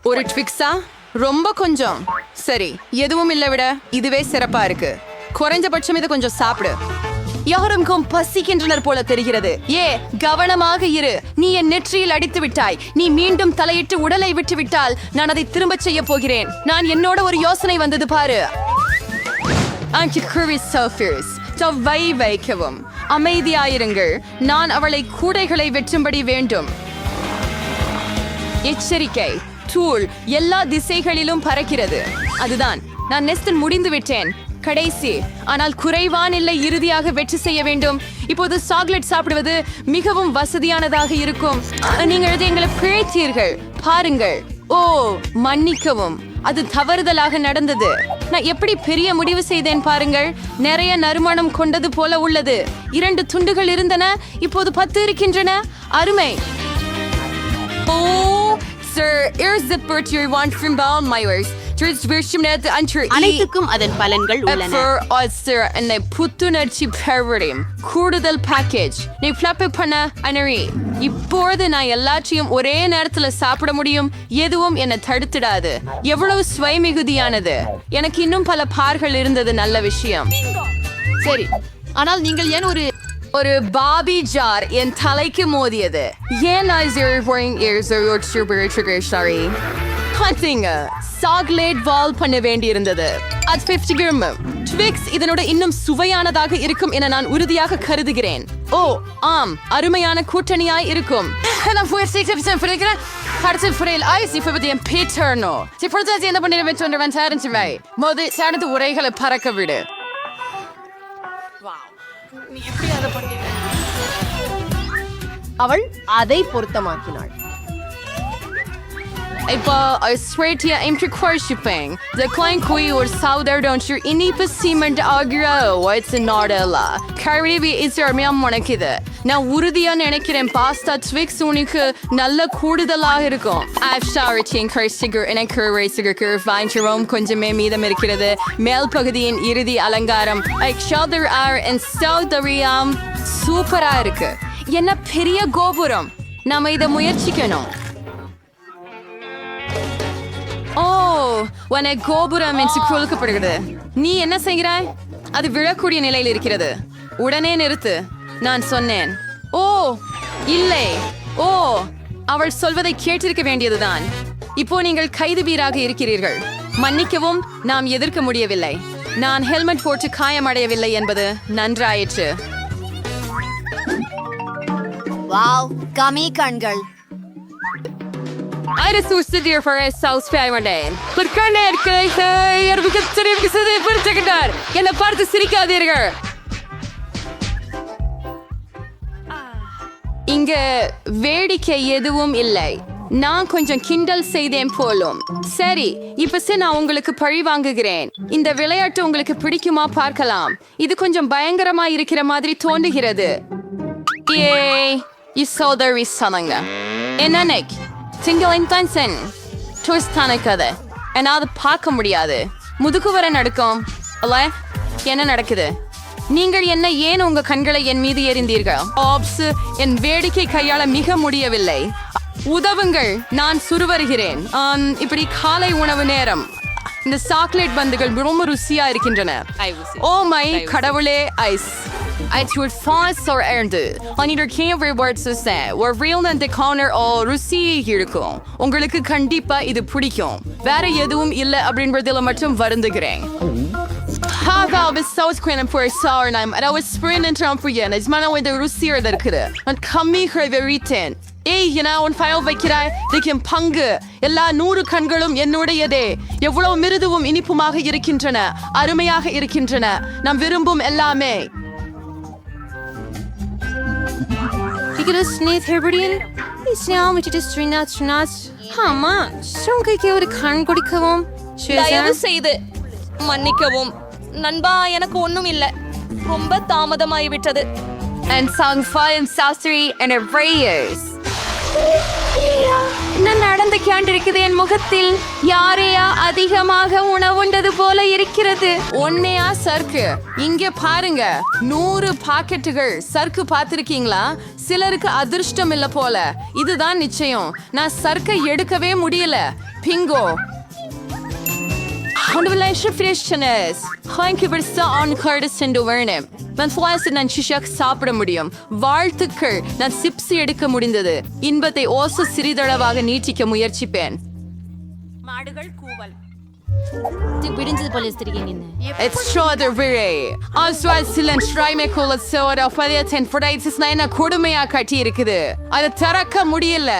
ஒரு ட்விக்ஸா? ரொம்ப கொஞ்சம். சரி, எதுவும் இல்லை விட இதுவே சிறப்பா இருக்கு. குறைஞ்சபட்சம் இதை கொஞ்சம் சாப்பிடு. யாருக்கும் பசிக்கின்றனர் போல தெரிகிறது. கவனமாக இரு. நீ என் நெற்றியில் அடித்து விட்டாய். நீ மீண்டும் தலையிட்டு உடலை விட்டு விட்டால் நான் அதை திரும்ப செய்ய போகிறேன். நான் என்னோட ஒரு யோசனை வந்தது பாரு. வைக்கவும். அமைதியாயிருங்கள். நான் அவளை கூடைகளை வெற்றும்படி வேண்டும். எச்சரிக்கை, தூள் எல்லா திசைகளிலும் பறக்கிறது. அதுதான், நான் நெஸ்டன் முடிந்து விட்டேன். கடைசி, ஆனால் குறைவான இல்லை, இறுதியாக வெற்றி செய்ய வேண்டும். இப்போது சாக்லேட் சாப்பிடுவது மிகவும் வசதியானதாக இருக்கும். நீங்கள் எங்களை பிழைத்தீர்கள். பாருங்கள். மன்னிக்கவும், அது தவறுதலாக நடந்தது. நான் எப்படி பெரிய முடிவு செய்தேன் பாருங்கள். நிறைய நறுமணம் கொண்டது போல உள்ளது. 2 துண்டுகள் இருந்தன, இப்போது 10 இருக்கின்றன. அருமை. Sir, here's the part you want from Baum Myers. அனைத்துக்கும் அதன் பலன்கள் உள்ளன. என்னை புத்துணர்ச்சி பெறும் கூடுதல் பேக்கேஜ் நீ ஃபிளப் பண்ண அனரி. இப்போது நான் எல்லாத்தையும் ஒரே நேரத்துல சாப்பிட முடியும். எதுவும் என்னை தடுத்துடாது. எவ்வளவு சுவை மிகுதியானது. எனக்கு இன்னும் பல பார்கள் இருந்தது. நல்ல விஷயம். சரி, ஆனால் நீங்கள் ஏன் ஒரு பாபி ஜார் என் தலைக்கு மோதியது. ஏன் சாக்லேட் வால் பண்ண வேண்டி இருந்தது. அது 50 கிராம். ட்விக்ஸ் இதனோட இன்னும் சுவையானதாக இருக்கும் என நான் உறுதியாக கருதுகிறேன். ஆம், அருமையான கூட்டணியாய் இருக்கும். உரைகளை பறக்க விடு. அவள் அதை பொருத்தமாக்கினாள். இப்போ ஸ்ட்ரேட்டியா இம்ப்ரிக்வர்ஷிப்பிங் decline kui or sauder don't you இனிப்பு சீமெண்ட் ஆகிற ஒயிட்ஸ் நாடலா கரிவி இஸ்ரமியம் மணக்குது. நான் உறுதியா நினைக்கிறேன் பாஸ்தா ட்விக்ஸ் உனக்கு நல்ல கூடுதலாக இருக்கும். எனக்கு ரேசிகருக்கு வாங்கிக்கிறோம். கொஞ்சமே மீதம் இருக்கிறது. மேல் பகுதியின் இறுதி அலங்காரம் சூப்பரா இருக்கு. என்ன பெரிய கோபுரம். நாம இதை முயற்சிக்கணும். கோபுரம் என்று கொடுக்கப்படுகிறது. நீ என்ன செய்கிறாய்? அது விழக்கூடிய நிலையில் இருக்கிறது. உடனே நிறுத்து. நான் சொன்னேன். இல்லை. அவள் சொல்வதை கேட்டிருக்க வேண்டியதுதான். இப்போ நீங்கள் கைதுபீராக இருக்கிறீர்கள். மன்னிக்கவும், நாம் எதிர்க்க முடியவில்லை. நான் ஹெல்மெட் போட்டு காயமடையவில்லை என்பது நன்றாயிற்று. வாவ், கமி கண்கள். என்னை பார்த்து சிரிக்காதீர்கள். இங்க வேடிக்கை எதுவும் இல்லை. நான் கொஞ்சம் கிண்டல் செய்தேன் போலும். சரி, இப்ப நான் உங்களுக்கு பழி வாங்குகிறேன். இந்த விளையாட்டு உங்களுக்கு பிடிக்குமா பார்க்கலாம். இது கொஞ்சம் பயங்கரமா இருக்கிற மாதிரி தோன்றுகிறது. என்ன என்னாவது பார்க்க முடியாது. முதுகு வரை நடக்கும். என்ன நடக்குது? நீங்கள் என்ன ஏன் உங்க கண்களை என் மீது எறிந்தீர்கள்? என் வேடிக்கை கையாள மிக முடியவில்லை. உதவுங்கள், நான் சுருவருகிறேன். இப்படி காலை உணவு நேரம். இந்த சாக்லேட் பந்துகள் ரொம்ப ருசியா இருக்கின்றன. மை கடவுளே, ice. I would fast or earned. On either came rewards to say, or real and the corner all ருசி இருக்கும். உங்களுக்கு கண்டிப்பா இது பிடிக்கும். வேற எதுவும் இல்லை அப்படின்றதுல மட்டும் வருந்துகிறேன். I was so screaming for a sour name, and I was sprinting from for you. It's man with the ருசியா இருக்குது. And கம்மி கிரேவரிட்டேன். உன் ஃபைல் வைக்கிறாய். திக்கும் பங்கு எல்லா 100 கண்களும் என்னுடையதே. எவ்வளவு மிருதுவும் இனிப்புமாக இருக்கின்றன. அருமையாக இருக்கின்றன. நாம் விரும்பும் எல்லாமே. மன்னிக்கவும் நண்பா, எனக்கு ஒண்ணும் இல்ல. ரொம்ப தாமதமாகிவிட்டது. And song fire and saucery and a raise. என்ன நடந்துச்சு? இருக்குது என் முகத்தில். யாரையா அதிகமாக உணவுண்டது போல இருக்கிறது. ஒன்னையா சர்க்கு இங்க பாருங்க, 100 பாக்கெட்டுகள் சர்க்கு பார்த்திருக்கீங்களா? சிலருக்கு அதிர்ஷ்டம் இல்ல போல. இதுதான் நிச்சயம். நான் சர்க்கை எடுக்கவே முடியல. பிங்கோ சாப்பிட முடியும். வாழ்த்துக்கள், நான் சிப்ஸ் எடுக்க முடிந்தது. இன்பத்தை ஓச சிறிதளவாக நீட்டிக்க முயற்சிப்பேன். மாடுகள் கூவல் விடிஞ்சது போல இருக்கீங்க. கொடுமையா கட்டி இருக்குது. அதை திறக்க முடியல.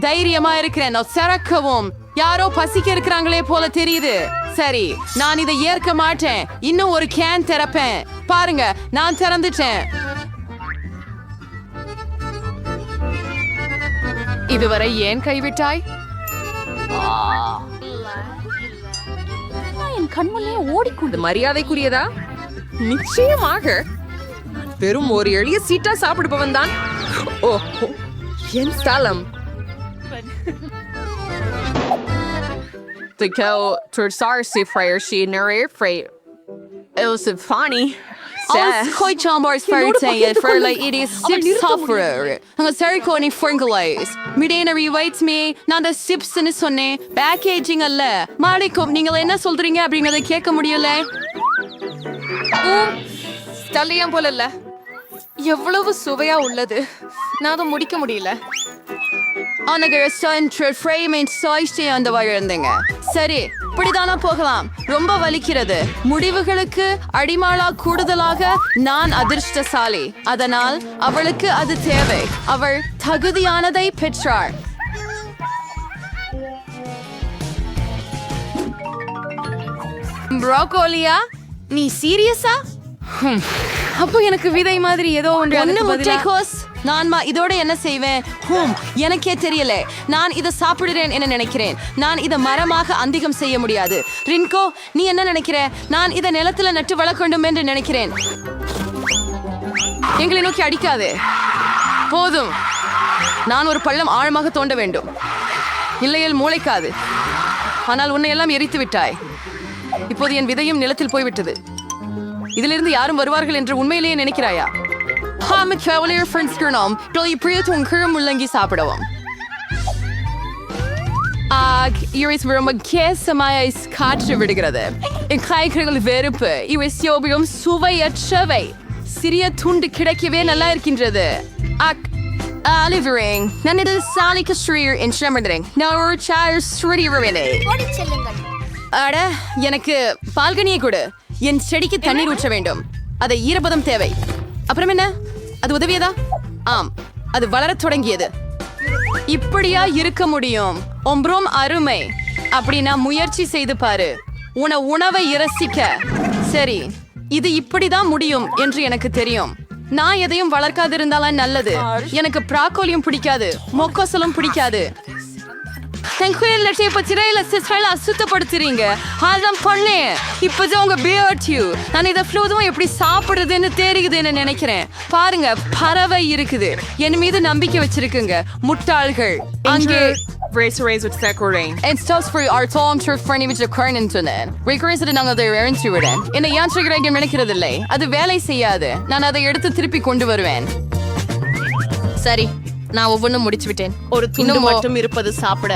தைரியமா இருக்கிறேன். திறக்கவும் யாரோ பசிக்க இருக்கிறாங்களே போல தெரியுது. சரி, நான் இதை ஏற்க மாட்டேன். இன்னும் ஒரு கேன் திறப்பேன். பாருங்க, நான் திறந்துட்டேன். இதுவரை ஏன் கைவிட்டாய்? என் கண்முன்னே ஓடிக்கொண்டு மரியாதைக்குரியதா? நிச்சயமாக. வெறும் ஒரு எளிய சீட்டா சாப்பிடுபவன் தான். ஓ, என் ஸ்தலம். The girl to Sarsi Freyer, she narrated Freyer. It was funny. Koi chambars fartay for like it is sip sufferer. Ang sorry ko ni Franklais. Midena rewaits me. Nanda sips ன்னு சொன்னேன். Packaging அல்ல. மாலிக்கும் நீங்கள் என்ன சொல்றீங்க அப்படிங்கறத கேட்க முடியல. ஸ்தலியம் போல இல்ல. எவ்வளவு சுவையா உள்ளது. நான் அதை முடிக்க முடியல. சரி, இப்படிதானா போகலாம். ரொம்ப வலிக்கிறது. முடிவுகளுக்கு அடிமாளா கூடுதலாக நான் அதிர்ஷ்டசாலி. அதனால் அவளுக்கு அது தேவை. அவள் தகுதியானதை பெற்றாள். ப்ரோக்கோலியா, நீ சீரியஸா? அப்போ எனக்கு விதை மாதிரி ஏதோ ஒன்று முட்டைக்கோஸ். நான் இதோட என்ன செய்வேன்? எனக்கே தெரியல. நான் இதை சாப்பிடுறேன் என்ன நினைக்கிறேன். நான் இதை மரமாக அந்திகம் செய்ய முடியாது. ரின்கோ, நீ என்ன நினைக்கிற? நான் இதை நிலத்துல நட்டு வளர்க்கணும் என்று நினைக்கிறேன். எங்களை நோக்கி அடிக்காது. போதும். நான் ஒரு பள்ளம் ஆழமாக தோண்ட வேண்டும். இல்லையில் மூளைக்காது. ஆனால் உன்னை எல்லாம் எரித்து விட்டாய். இப்போது என் விதையும் நிலத்தில் போய்விட்டது. இதிலிருந்து யாரும் வருவார்கள் என்று உண்மையிலேயே நினைக்கிறாயா? முள்ளங்கி சாப்பிடவும். காற்று விடுகிறது. என் காய்கறிகள் வெறுப்பு. இவை சோபியும் சுவையற்றவை. சிறிய துண்டு கிடைக்கவே நல்லா இருக்கின்றது. நான் இதில் சாலிக்கு ஸ்ரீர் என்று நான் ஒரு சார் ஸ்ரீ. அட, எனக்கு பால்கனியை கொடு. என் செடிக்கு தண்ணீர் ஊற்ற வேண்டும். அதை ஈரப்பதம் தேவை. அப்புறம் என்ன? அது உதவியதா? ஆம், அது வளரத் தொடங்கியது. இப்படியா இருக்க முடியும்? ஒன்றும் அருமை. அப்படின்னா முயற்சி செய்து பாரு. உணவை இரசிக்க. சரி, இது இப்படிதான் முடியும் என்று எனக்கு தெரியும். நான் எதையும் வளர்க்காதிருந்தாலும் நல்லது. எனக்கு ப்ராக்கோலியும் பிடிக்காது, மொக்கோசலும் பிடிக்காது. சுத்தப்படுத்துறீங்க. அதான் பண்ணேன். இப்பதான் உங்க பியர்டியூ. நான் இதை ஃப்ளூதும் எப்படி சாப்பிடுறதுன்னு தெரியுதுன்னு நினைக்கிறேன். பாருங்க, பறவை இருக்குது. என் மீது நம்பிக்கை வச்சிருக்குங்க, முட்டாள்கள். அங்கே Race with Sakurain. And stuff for our Tom Turf Friendly with the current internet. Requires that நாங்கள் அதை இறந்து விட. என்னை யாத்திரைக்கு நினைக்கிறதில்லை. அது வேலை செய்யாது. நான் அதை எடுத்து திருப்பி கொண்டு வருவேன். சரி, நான் ஒவ்வொன்றும் முடிச்சு விட்டேன். ஒரு துண்டு மட்டும் இருப்பது சாப்பிட.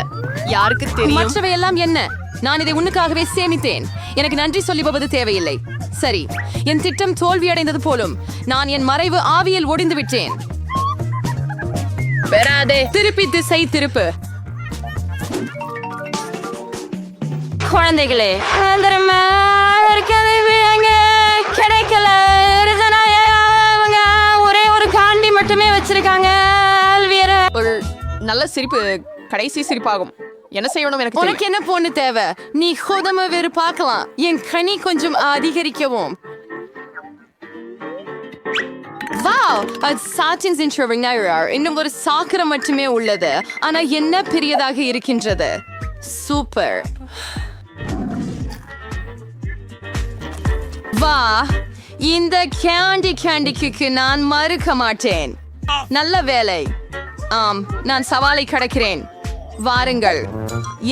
யாருக்கு தெரியும்? மற்றவை எல்லாம் என்ன? நான் இதை உன்னுக்காகவே சேமித்தேன். எனக்கு நன்றி சொல்லிப்பது தேவையில்லை. சரி, என் திட்டம் தோல்வி அடைந்தது போலும். நான் என் மறைவு ஆவியில் ஒடிந்து விட்டேன். திருப்பி திசை திருப்பு. குழந்தைகளே, கிடைக்கல. ஒரே ஒரு காண்டி மட்டுமே வச்சிருக்காங்க. ஒரு நல்ல சிரிப்பு கடைசி சிரிப்பாகும். என்ன செய்யணும்? எனக்கு உனக்கு என்ன பொண்ணு தேவை? நீ கோதம வேறு பார்க்கலாம். என் கனி கொஞ்சம் அதிகரிக்கவும். இன்னும் ஒரு சாக்கரம் மட்டுமே உள்ளது. ஆனா என்ன பெரியதாக இருக்கின்றது. சூப்பர். வா, இந்த கேண்டிக்கு நான் மறுக்க மாட்டேன். நல்ல வேலை. ஆம், நான் சவாலை கடக்கிறேன். வாருங்கள்,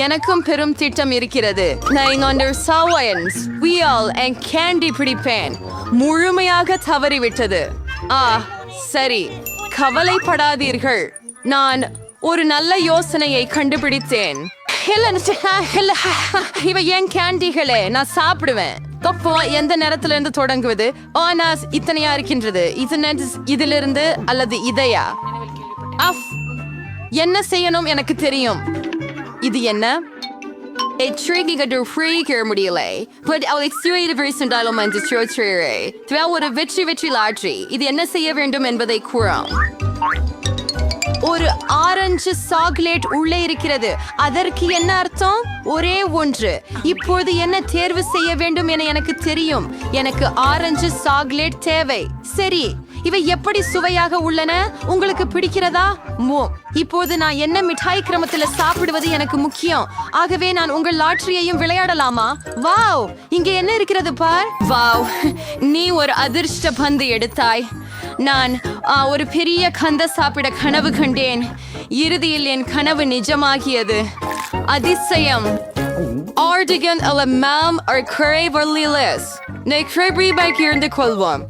எனக்கும் பெரும் திட்டம் இருக்கிறது. நான் under science wheel and candy பிடிப்பேன். முழுமையாக தவறிவிட்டது. சரி, கவலைப்படாதீர்கள். நான் ஒரு நல்ல யோசனையை கண்டுபிடித்தேன். இவை ஏன் கேண்டிகளே, நான் சாப்பிடுவேன். தொப்போ எந்த நேரத்துல இருந்து தொடங்குவது? இத்தனையா இருக்கின்றது. இதிலிருந்து அல்லது இதையா? என்ன செய்யணும் எனக்கு தெரியும். இது என்ன? முடியலை. ஒரு வெற்றி லாட்ரி. இது என்ன செய்ய வேண்டும் என்பதை கூறும். ஒரு ஆரஞ்சு சாக்லேட் உள்ளே இருக்கிறது. அதற்கு என்ன அர்த்தம்? ஒரே ஒன்று. இப்போது என்ன தேர்வு செய்ய வேண்டும் என எனக்கு தெரியும். எனக்கு ஆரஞ்சு சாக்லேட் தேவை. சரி, இவை எப்படி சுவையாக உள்ளன? உங்களுக்கு பிடிக்கிறதா? இப்போது நான் என்ன மிட்டாய் கிரமத்தில் சாப்பிடுவது எனக்கு முக்கியம். ஆகவே நான் உங்கள் லாட்டரியையும் விளையாடலாமா? வாவ், இங்கே என்ன இருக்கிறது பார். வாவ், நீ ஒரு அதிர்ஷ்ட பந்து எடுத்தாய். நான் ஒரு பெரிய கந்த சாப்பிட கனவு கண்டேன். இறுதியில் என் கனவு நிஜமாகியது. அதிசயம். ஆர்டிகன் அல்ல மேம் ஒரு குறைவர்லிலஸ். நான் குறைபாய்க்கு இருந்து கொள்வோம்.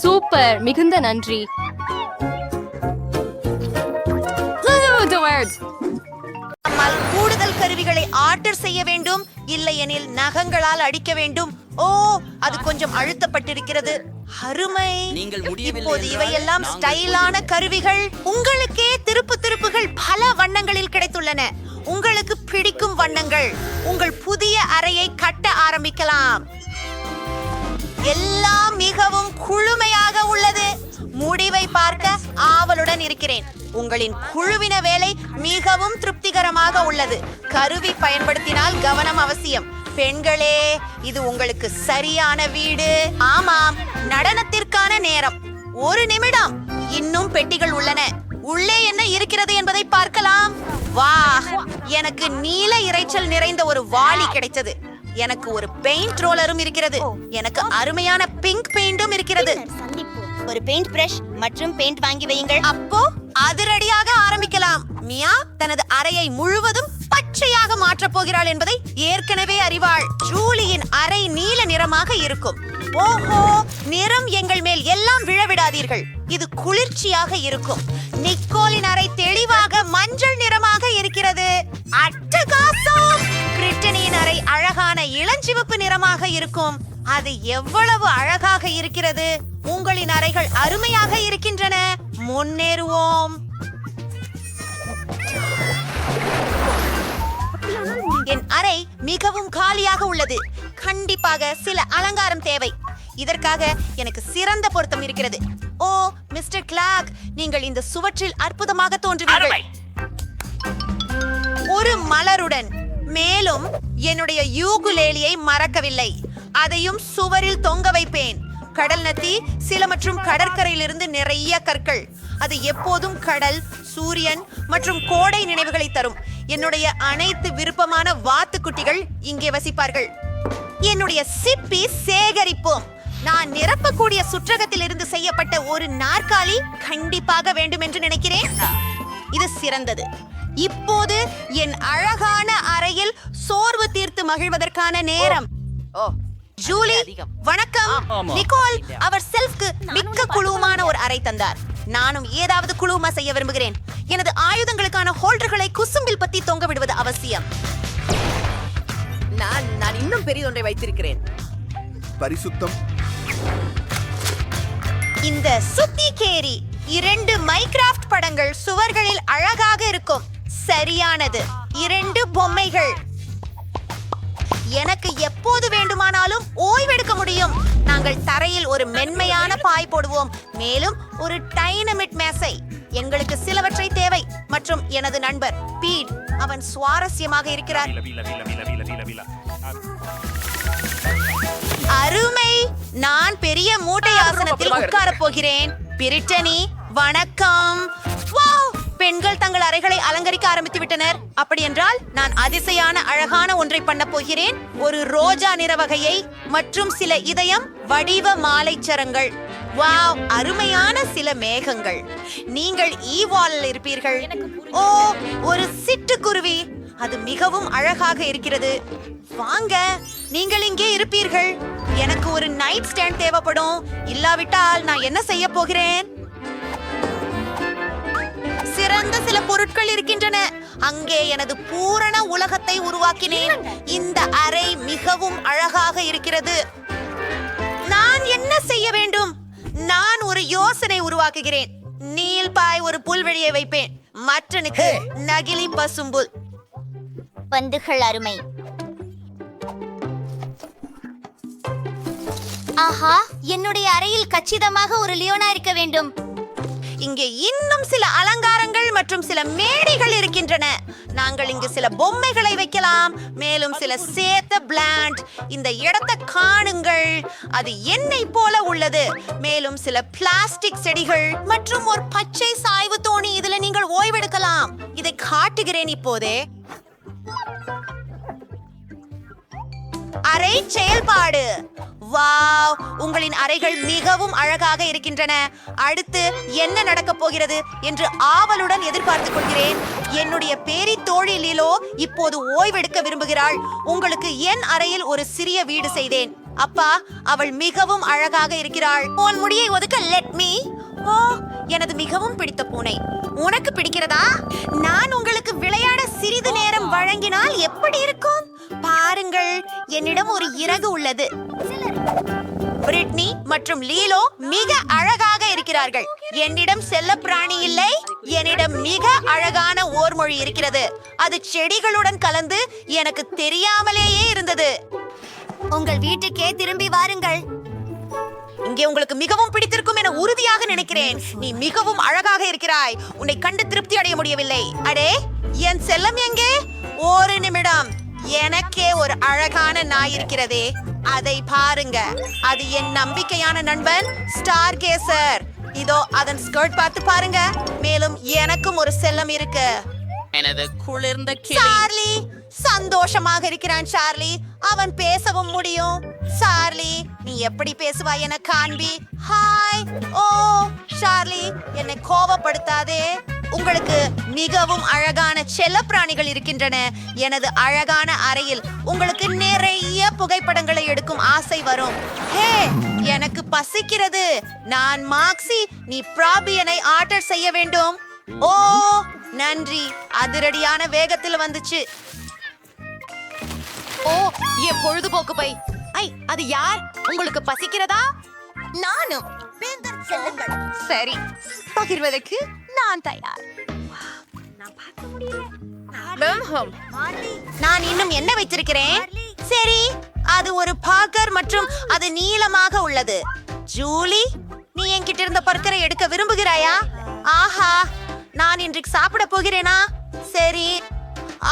சூப்பர், மிகுந்த நன்றி. நம்மால் கூடுதல் கருவிகளை ஆர்டர் செய்ய வேண்டும், இல்லையெனில் நகங்களால் அடிக்க வேண்டும். ஓ, அது கொஞ்சம் அழுத்தப்பட்டிருக்கிறது. அருமை. இப்போது இவையெல்லாம் ஸ்டைலான கருவிகள். உங்களுக்கே திருப்புகள் பல வண்ணங்களில் கிடைத்துள்ளன. உங்களுக்கு பிடிக்கும் வண்ணங்கள். உங்கள் புதிய அறையை கட்ட ஆரம்பிக்கலாம். எல்லாம் மிகவும் குளுமையாக உள்ளது. முடிவை பார்க்க ஆவலுடன் இருக்கிறேன். உங்களின் குழுவின வேலை மிகவும் திருப்திகரமாக உள்ளது. கருவி பயன்படுத்தினால் கவனம் அவசியம். பெண்களே, இது உங்களுக்கு சரியான வீடு. ஆமாம், நடனத்திற்கான நேரம். ஒரு நிமிடம். இன்னும் பெட்டிகள் உள்ளன. உள்ளே என்ன இருக்கிறது என்பதை பார்க்கலாம். வா, எனக்கு நீல இரைச்சல் நிறைந்த ஒரு வாளி கிடைத்தது. எனக்கு ஒரு பெயிண்ட் ரோலரும் இருக்கிறது. எனக்கு அருமையான பிங்க் பெயிண்டும் இருக்கிறது. ஒரு பெயிண்ட் பிரஷ் மற்றும் பெயிண்ட் வாங்கி வையுங்கள். அப்போ அதிரடியாக ஆரம்பிக்கலாம். மியா தனது அறையை முழுவதும் பச்சையாக மாற்றப் போகிறாள் என்பதை ஏற்கனவே அறிவாள். ஜூலியின் அறை நீல நிறமாக இருக்கும். ஓஹோ, நிறம் எங்கள் மேல் எல்லாம் விழவிடாதீர்கள். இது குளிர்ச்சியாக இருக்கும். நிக்கோலின் அறை தெளிவாக மஞ்சள் நிறமாக இருக்கிறது. அட்டகாசம். பிரிட்டனியின் அறை அழகான இளஞ்சிவப்பு நிறமாக இருக்கும். அது எவ்வளவு அழகாக இருக்கிறது. உங்களின் அறைகள் அருமையாக இருக்கின்றன. முன்னேறுவோம். என் அறை மிகவும் காலியாக உள்ளது. கண்டிப்பாக சில அலங்காரம் தேவை. இதற்காக எனக்கு சிறந்த பொருத்தம் இருக்கிறது. ஓ, மிஸ்டர் கிளார்க், நீங்கள் இந்த சுவற்றில் அற்புதமாக தோன்றுவீர்கள். ஒரு மலருடன். மேலும் என்னுடைய யூகுலேலியை மறக்கவில்லை. அதையும் சுவரில் தொங்க வைப்பேன். கடல் நத்தி, சில மற்றும் கடற்கரையிலிருந்து நிறைய கற்கள். அது எப்போதும் கடல், சூரியன் மற்றும் கோடை நினைவுகளை தரும். என்னுடைய அனைத்து விருப்பமான வாத்துக்குட்டிகள் இங்கே வசிப்பார்கள். என்னுடைய சிப்பி சேகரிப்போம். நான் நிரப்பக்கூடிய சுற்றகத்தில் இருந்து செய்யப்பட்ட ஒரு நாற்காலி கண்டிப்பாக வேண்டும் என்று நினைக்கிறேன். இது சிறந்தது. இப்போது என் அழகான அறையில் சோர்வு தீர்த்து மகிழ்வதற்கான நேரம். ஜூலி, வணக்கம். நிக்கோல் அவர் செல்ஃப்க்கு மிக்க குழுவுமான ஒரு அறை தந்தார். நானும் ஏதாவது குழுவுமா செய்ய விரும்புகிறேன். எனது ஆயுதங்களுக்கான ஹோல்டர்களை குசும்பில் பத்தி தொங்க விடுவது அவசியம். நான் இன்னும் பெரியதொன்றை வைத்திருக்கிறேன். பரிசுத்தம். இந்த சுத்தி கேரி 2 மைக்ராஃப்ட் படங்கள் சுவர்களில் அழகாக இருக்கும். சரியானது. 2 பொம்மைகள். எனக்கு எப்போது வேண்டுமானாலும் ஓய்வெடுக்க முடியும். நாங்கள் தரையில் ஒரு மென்மையான பாய் போடுவோம். மேலும் ஒரு டைனமிட் மேசை. எங்களுக்கு சிலவற்றை தேவை. மற்றும் எனது நண்பர் பீட், அவன் சுவாரஸ்யமாக இருக்கிறார். அருமை. நான் பெரிய மூட்டை ஆசனத்தில் உட்காரப் போகிறேன். பிரிட்டனி, வணக்கம். வாவ், பெண்கள் தங்கள் அறைகளை அலங்கரிக்க ஆரம்பித்து விட்டனர். அப்படி என்றால் நான் அதிசயான அழகான ஒன்றை பண்ண போகிறேன். ஒரு ரோஜா நிற வகையை மற்றும் சில இதயம் வடிவ மாலை சரங்கள். வாவ், அருமையான சில மேகங்கள். நீங்கள் ஈவாலில் இருப்பீர்கள். ஓ, ஒரு சிட்டுக்குருவி. அது மிகவும் அழகாக இருக்கிறது. வாங்க, நீங்கள் இங்கே இருப்பீர்கள். எனக்கு ஒரு நைட் ஸ்டாண்ட் தேவைப்படும். இல்லாவிட்டால் நான் என்ன செய்ய போகிறேன்? சிறந்த சில பொருட்கள் இருக்கின்றன. அங்கே எனது பூரண உலகத்தை உருவாக்கினேன். இந்த அறை மிகவும் அழகாக இருக்கிறது. நான் என்ன செய்ய வேண்டும்? நான் ஒரு யோசனை உருவாக்குகிறேன். நீல்பாய் ஒரு புல்வெளியை வைப்பேன். மற்றனுக்கு நகிலி பசும்புல். பந்துகள் அருமை. ஆஹா, என்னுடைய அறையில் கச்சிதமாக ஒரு லியோனா இருக்க வேண்டும். இங்கே இன்னும் சில அலங்காரங்கள் மற்றும் சில மேடைகள் இருக்கின்றன. நாங்கள் இங்கு சில பொம்மைகளை வைக்கலாம். மேலும் சில சேத்த பிளாண்ட். இந்த இடத்தை காணுங்கள், அது என்னை போல உள்ளது. மேலும் சில பிளாஸ்டிக் செடிகள் மற்றும் ஒரு பச்சை சாய்வு தோணி. இதுல நீங்கள் ஓய்வெடுக்கலாம். இதை காட்டுகிறேன் இப்போதே. அறை செயல்பாடு. வாவ், உங்களின் அறைகள் மிகவும் அழகாக இருக்கின்றன. அடுத்து என்ன நடக்கப் போகிறது என்று ஆவலுடன் எதிர்பார்த்துக் கொள்கிறேன். என்னுடைய பேரி தோழி லீலோ இப்போது ஓய்வெடுக்க விரும்புகிறாள். உங்களுக்கு என் அறையில் ஒரு சிறிய வீடு செய்தேன். அப்பா, அவள் மிகவும் அழகாக இருக்கிறாள். உன் முடியை ஒதுக்க லெட் மீ. ஓ, எனது மிகவும் பிடித்த பூனை. உனக்கு பிடிக்கிறதா? நான் உங்களுக்கு விளையாட சிறிது நேரம் வழங்கினால் எப்படி இருக்கும்? பாருங்கள், என்னிடம் ஒரு இறகு உள்ளது. பிரிட்னி மற்றும் லீலோ மிக அழகாக இருக்கிறார்கள். என்னிடம் செல்ல பிராணி இல்லை. என்னிடம் மிக அழகான ஓர்மொழி இருக்கிறது. அது செடிகளுடன் கலந்து எனக்கு தெரியாமலேயே இருந்தது. உங்கள் வீட்டுக்கே திரும்பி வாருங்கள். இங்கே உங்களுக்கு மிகவும் பிடித்திருக்கும் என உறுதியாக நினைக்கிறேன். நீ மிகவும் அழகாக இருக்கிறாய். உன்னை கண்டு திருப்தி அடைய முடியவில்லை. அடே, என் செல்லம் எங்கே? ஒரு நிமிடம். எனக்கே ஒரு அழகான நாய் இருக்கிறதே, அதை பாருங்க. அது என் நம்பிக்கையான நண்பன் ஸ்டார் கேசர். இதோ அதன் ஸ்கர்ட் பார்த்து பாருங்க. மேலும் எனக்கும் ஒரு செல்லம் இருக்கு. எனது குளிர்ந்த சார்லி சந்தோஷமாக இருக்கிறான். சார்லி, அவன் பேசவும் முடியும். சார்லி, நீ எப்படி பேசுவாய் என காண்பி. ஹாய். ஓ சார்லி, என்னை கோபப்படுத்தாதே. உங்களுக்கு மிகவும் அழகான செல்லப்பிராணிகள் இருக்கின்றன. எனது அழகான அறையில் உங்களுக்கு நிறைய புகைப்படங்களை எடுக்கும் ஆசை வரும். ஹே, எனக்கு பசிக்கிறது. நான் மாக்ஸி, நீ ப்ராபியனை ஆர்டர் செய்ய வேண்டும். ஓ நன்றி, அதிரடியான வேகத்தில் வந்துச்சு. ஓ, என் பொழுதுபோக்கு பை. ஐ, அது யார்? உங்களுக்கு பசிக்கிறதா? நானும். செல்லுங்கள். சரி, பகிர்வதற்கு நான் தயார். நான் இன்னும் என்ன வைத்திருக்கிறேன்? சரி, அது ஒரு பாக்கர் மற்றும் அது நீளமாக உள்ளது. ஜூலி, நீ என்கிட்ட இருந்த பர்கரை எடுக்க விரும்புகிறாயா? ஆஹா, நான் இன்றைக்கு சாப்பிட போகிறேனா? சரி.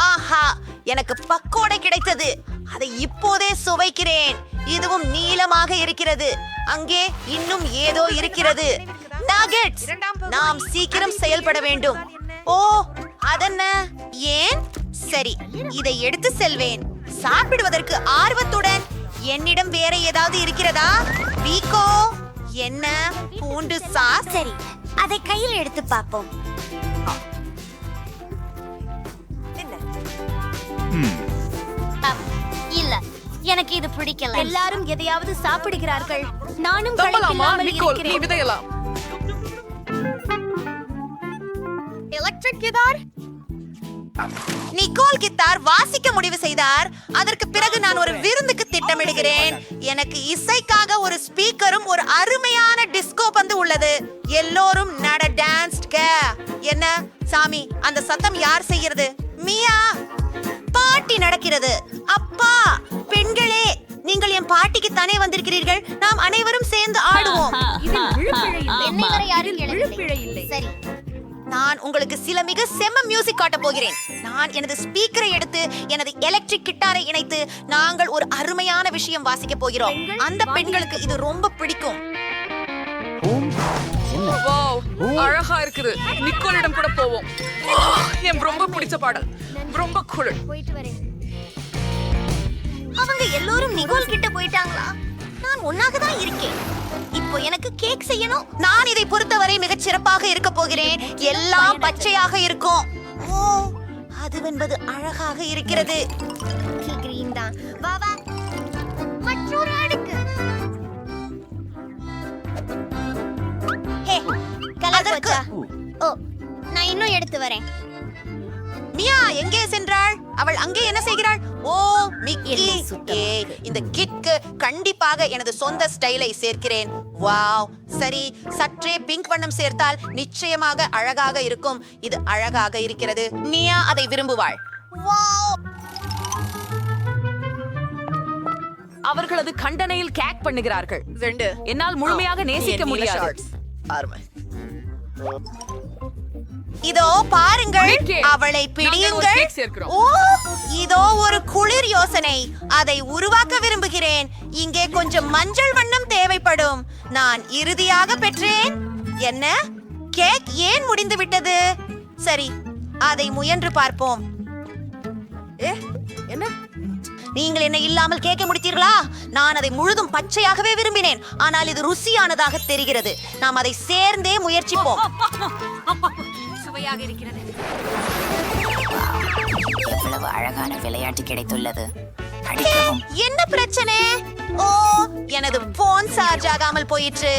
ஆஹா, எனக்கு பக்கோடை கிடைத்தது. அதை இப்போதே சுவைக்கிறேன். இதுவும் நீளமாக இருக்கிறது. அங்கே இன்னும் ஏதோ இருக்கிறது. நகெட்ஸ். நாம் சீக்கிரம் செயல்பட வேண்டும். ஓ, அதென்ன? ஏன்? சரி, இதை எடுத்து செல்வேன். சாப்பிடுவதற்கு ஆர்வத்துடன். என்னிடம் வேற ஏதாவது இருக்கிறதா? வீக்கோ, என்ன? பூண்டு சாஸ். சரி, அதை கையில் எடுத்து பார்ப்போம். இல்ல, எனக்கு இது பிடிக்கல. எல்லாரும் எதையாவது சாப்பிடுகிறார்கள். நானும் களைப்பில்லாமல் இருக்கிறேன். Electric guitar. நிக்கோல் கித்தார் வாசிக்க முடிவு செய்தார். அதற்கு பிறகு நான் ஒரு விருந்துக்கு திட்டமிடுகிறேன். எனக்கு இசைக்காக ஒரு ஸ்பீக்கரும் ஒரு அருமையான டிஸ்கோ பந்து உள்ளது. எல்லோரும் நட டான்ஸ். என்ன சாமி, அந்த சத்தம் யார் செய்கிறது? மியா. பாட்டி நடக்கிறது. அப்பா, பெண்களே, நீங்கள் என் பாட்டிக்கு தானே வந்திருக்கிறீர்கள். நாம் அனைவரும் சேர்ந்து ஆடுவோம். என்னை வரை யாரும் எழுதவில்லை. சரி, நான் உங்களுக்கு சில மிக செம்ம மியூசிக் காட்ட போகிறேன். நான் எனது ஸ்பீக்கரை எடுத்து எனது எலக்ட்ரிக் கிட்டாரை இணைத்து நாங்கள் ஒரு அருமையான விஷயம் வாசிக்க போகிறோம். அந்த பெண்களுக்கு இது ரொம்ப பிடிக்கும். வாவ், அழகா இருக்குது. நிக்கோலிடம் கூட போவோம். என் ரொம்ப பிடிச்ச பாடல். ரொம்ப குளிர். போயிட்டு வரேன். அவங்க எல்லோரும் நிகோல் கிட்ட போயிட்டாங்களா? நான் ஒன்னாக தான் இருக்கேன். இப்போ எனக்கு கேக் செய்யணும். நான் இதை பொறுத்தவரை மிகச் சிறப்பாக இருக்க போகிறேன். எல்லாம் பச்சையாக இருக்கும். ஓ, அதுவென்பது அழகாக இருக்கிறது. கிரீன் தான். வா வா. மற்றொரு அடுக்கு. ஹே, கலர் போச்சா? ஓ, நான் இன்னும் எடுத்து வரேன். மியா எங்கே சென்றாள்? அவள் அங்கே என்ன செய்கிறாள்? ஓ, மிக்கி. ஏய், இந்த கிட்க்கு கண்டிப்பாக எனது சொந்த ஸ்டைலை சேர்க்கிறேன். வாவ், சரி, சற்றே பிங்க் வண்ணம் சேர்த்தால் நிச்சயமாக அழகாக இருக்கும். இது அழகாக இருக்கிறது. மியா அதை விரும்புவாள். வாவ், அவர்களது கண்டனையில் கேக் பண்ணுகிறார்கள். 2 என்னால் முழுமையாக நேசிக்க முடியாது. அருமை. இதோ பாருங்கள், கேக். அவளை நாங்கள் ஒரு பிடியுங்கள். கேக் சேர்க்கிறோம். ஓ, இதோ ஒரு குளிர் யோசனை. அதை உருவாக்க விரும்புகிறேன். இங்கே கொஞ்சம் மஞ்சள் வண்ணம் தேவைப்படும். நான் இறுதியாக பெற்றேன். என்ன? கேக் ஏன் முடிந்து விட்டது? சரி, அதை முயன்று பார்ப்போம். என்ன? நீங்கள் என்ன இல்லாமல் கேட்க முடித்தீர்களா? நான் அதை முழுதும் பச்சையாகவே விரும்பினேன். ஆனால் இது ருசியானதாக தெரிகிறது. நாம் அதை சேர்ந்தே முயற்சிப்போம். சுவையாக இருக்கிறது. எவ்வளவு அழகான விளையாட்டு கிடைத்துள்ளது. என்ன பிரச்சனை? ஓ, எனது போன் சார்ஜ் ஆகாமல் போயிற்று.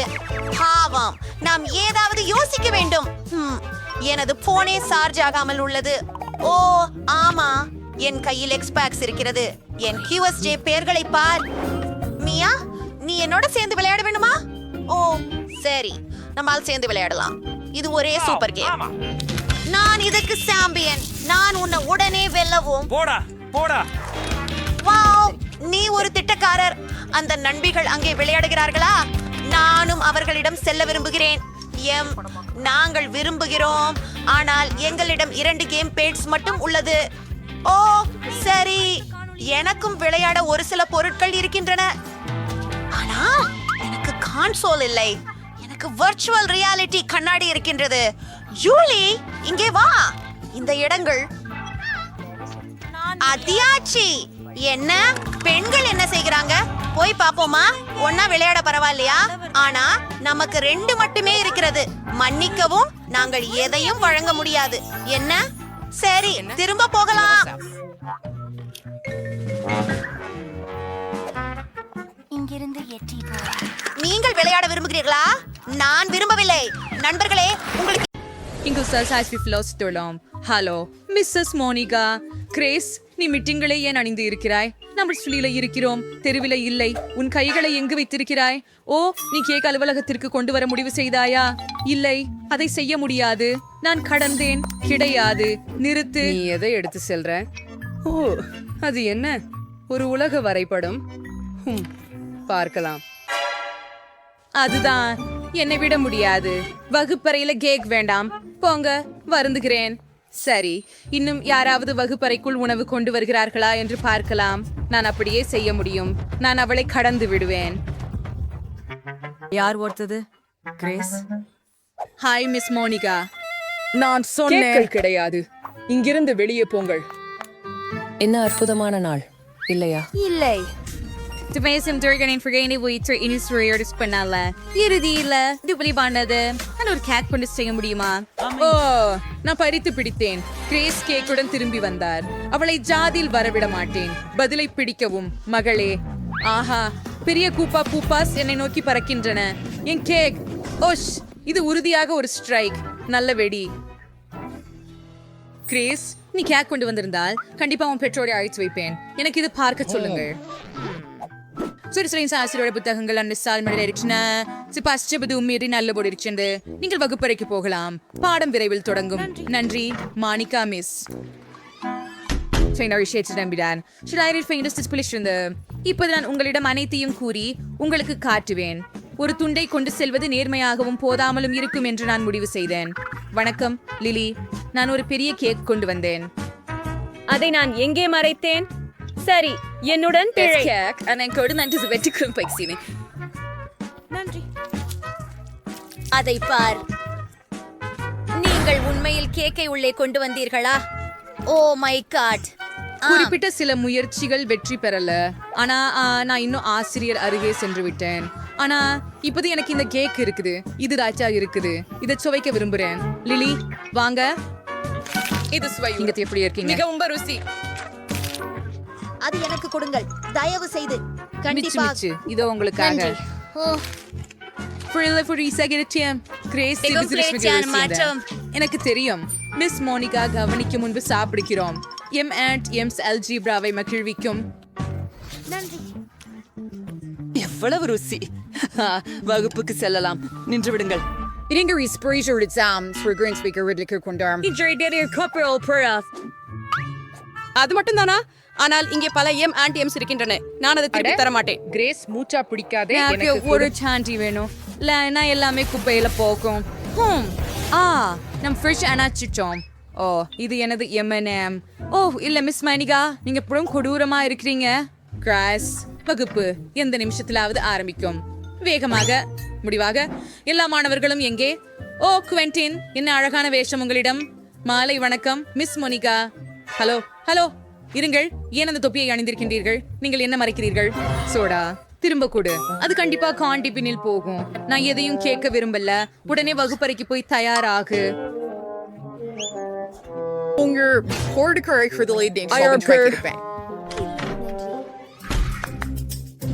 பாவம், நாம் ஏதாவது யோசிக்க வேண்டும். எனது போனே சார்ஜ் ஆகாமல் உள்ளது. ஓ ஆமா, என் கையில் எக்ஸ்பாக்ஸ் இருக்கிறது. என் QSJ பெயர்களை பார். மியா, நீ என்னோட சேர்ந்து விளையாட வேண்டுமா? ஓ சரி, நம்மால் சேர்ந்து விளையாடலாம். இது ஒரே சூப்பர் கேம். நான் இதுக்கு சாம்பியன். நான் உன்னை உடனே வெல்லவும். போடா போடா. வாவ், நீ ஒரு திட்டக்காரர். அந்த நண்பிகள் அங்கே விளையாடுகிறார்களா? நானும் அவர்களிடம் செல்ல விரும்புகிறேன். நாங்கள் விரும்புகிறோம், ஆனால் எங்களிடம் 2 கேம் பேட்ஸ் மட்டும் உள்ளது. ஓ சரி, எனக்கும் விளையாட ஒரு சில பொருட்கள் இருக்கின்றன. ஆனால் எனக்கு கான்சோல் இல்லை. எனக்கு வர்ச்சுவல் ரியாலிட்டி கண்ணாடி இருக்கின்றது. ஜூலி, இங்கே வா. இந்த இடங்கள் அதியாச்சி. என்ன பெண்கள் என்ன செய்கிறாங்க? போய் பாப்போமா? ஒன்னா விளையாட பரவாயில்லையா? ஆனா நமக்கு 2 மட்டுமே இருக்கிறது. மன்னிக்கவும், நாங்கள் எதையும் வழங்க முடியாது. என்ன? சரி, திரும்ப போகலாம். இங்கிருந்து எட்டி போ. நீங்கள் விளையாட விரும்புகிறீர்களா? நான் விரும்பவில்லை. நண்பர்களே, உங்களுக்கு இங்கு சர்சாய்ஸ் விஃப்லோஸ்டோலாம். Hello Mrs Monica. கிரேஸ், நீ மிட்டிங்களை ஏன் அணிந்து இருக்கிறாய்? நம்ம ஸ்லீல இருக்கிறோம், தெருவில இல்லை. உன் கைகளை எங்கு வைத்திருக்கிறாய்? ஓ, நீ கேக் அலுவலகத்திற்கு கொண்டு வர முடிவு செய்தாயா? இல்லை, அதை செய்ய முடியாது. நான் கடந்தேன். கிடையாது, நிறுத்து. நீ எதை எடுத்து செல்ற? ஓ, அது என்ன? ஒரு உலக வரைபடம். பார்க்கலாம். அதுதான், என்னை விட முடியாது. வகுப்பறையில கேக் வேண்டாம். போங்க, வருந்துகிறேன். சரி, இன்னும் யாராவது வகுப்பறைக்குள் உணவு கொண்டு வருகிறார்களா என்று பார்க்கலாம். நான் அப்படியே செய்ய முடியும். நான் அவளை கடந்து விடுவேன். யார் ஓர்த்தது? கிரேஸ். Hi miss Monica. நான் சொன்னேன் கிடையாது. இங்கிருந்து வெளியே போங்கள். என்ன அற்புதமான நாள் இல்லையா? இல்லை. துமேசம் துர்கனின் ஃப்ரிகேனி வைத்து இனிஸ்வரியோடு பண்ணால இறுதியில துபலி பண்ணது. நான் ஒரு கேக் கொண்டு செய்ய முடியுமா? ஓ, நான் பறித்து பிடித்தேன். கிரேஸ் கேக்குடன் திரும்பி வந்தார். அவளை ஜாதியில் வரவிட மாட்டேன். பதிலை பிடிக்கவும் மகளே. ஆஹா, பெரிய கூப்பா பூப்பாஸ் என்னை நோக்கி பறக்கின்றன. என் கேக். ஓஷ், இது உறுதியாக ஒரு ஸ்ட்ரைக். நல்ல வெடி. கிரேஸ், நீ கேக் கொண்டு வந்திருந்தால் கண்டிப்பா உன் பெற்றோரை அழைத்து வைப்பேன். எனக்கு இது பார்க்க சொல்லுங்கள். சுரிசுரின் ஆசிரியரோட புத்தகங்கள் அன்னிசால் மழையில் இருக்கின்றன. சிபாஸ்டபது உம்மீறி நல்ல போடு இருக்கின்றது. நீங்கள் வகுப்பறைக்கு போகலாம். பாடம் விரைவில் தொடங்கும். நன்றி, மானிகா மிஸ். இப்போது நான் உங்களிடம் அனைத்தையும் கூறி உங்களுக்கு காட்டுவேன். ஒரு துண்டை கொண்டு செல்வது நேர்மையாகவும் போதாமலும் இருக்கும் என்று நான் முடிவு செய்தேன். வணக்கம் லிலி, நான் ஒரு பெரிய கேக் கொண்டு வந்தேன். அதை நான் எங்கே மறைத்தேன்? சரி, என்னுடன் பிழை. அதை பார். நீங்கள் உண்மையில் கேக்கை உள்ளே கொண்டு வந்தீர்களா? ஓ மை காட். குறிப்பிட்ட சில முயற்சிகள் வெற்றி பெறல. ஆனா நான் இன்னும் ஆசிரியர் அருகே சென்று விட்டேன். ஆனா இப்போது எனக்கு இந்த கேக் இருக்குது. இது ராஜா இருக்குது. இதை சுவைக்க விரும்புறேன். லிலி வாங்க. இது சுவை இங்க எப்படி இருக்கீங்க? மிகவும் ருசி. அது எனக்கு கொடுங்கள் தயவு செய்து. மிச்சு மிச்சு இதோ உங்களுக்காக. எனக்கு தெரியும். மிஸ் மோனிகா கவனிக்கும் முன்பு சாப்பிடுகிறோம். எம் அல்ஜீப்ராவை மகிழ்விக்கும். எவ்வளவு ருசி. வகுப்புக்கு செல்லலாம். நின்று விடுங்கள். அது மட்டும் தானா? ஆனால் இங்கே பல எம்ஸ் இருக்கின்றன. நான் அதை திருப்பி தர மாட்டேன். கிரேஸ் மூச்சா பிடிக்காதே. எனக்கு ஒரு சாண்டி வேணும். இல்லைன்னா எல்லாமே குப்பையில போகும். நம் ஃப்ரிட்ஜ் அணைச்சிட்டோம். ஓ இது எனது M&M. ஓ இல்ல மிஸ் மணிகா, நீங்க எப்பவும் கொடூரமா இருக்கிறீங்க. கிராஸ் வகுப்பு எந்த நிமிஷத்திலாவது ஆரம்பிக்கும். வேகமாக முடிவாக. எல்லா மாணவர்களும் எங்கே? ஓ குவென்டின், என்ன அழகான வேஷம் உங்களிடம். மாலை வணக்கம் மிஸ் மோனிகா. ஹலோ ஹலோ இருங்கள். ஏன் அந்த தொப்பியை அணிந்திருக்கின்றீர்கள்? நீங்கள் என்ன மறைக்கிறீர்கள்? சோடா திரும்ப கொடு. அது கண்டிப்பா காண்டி பின்னில் போகும். நான் எதையும் கேட்க விரும்பல. உடனே வகுப்பறைக்கு போய் தயாராகு.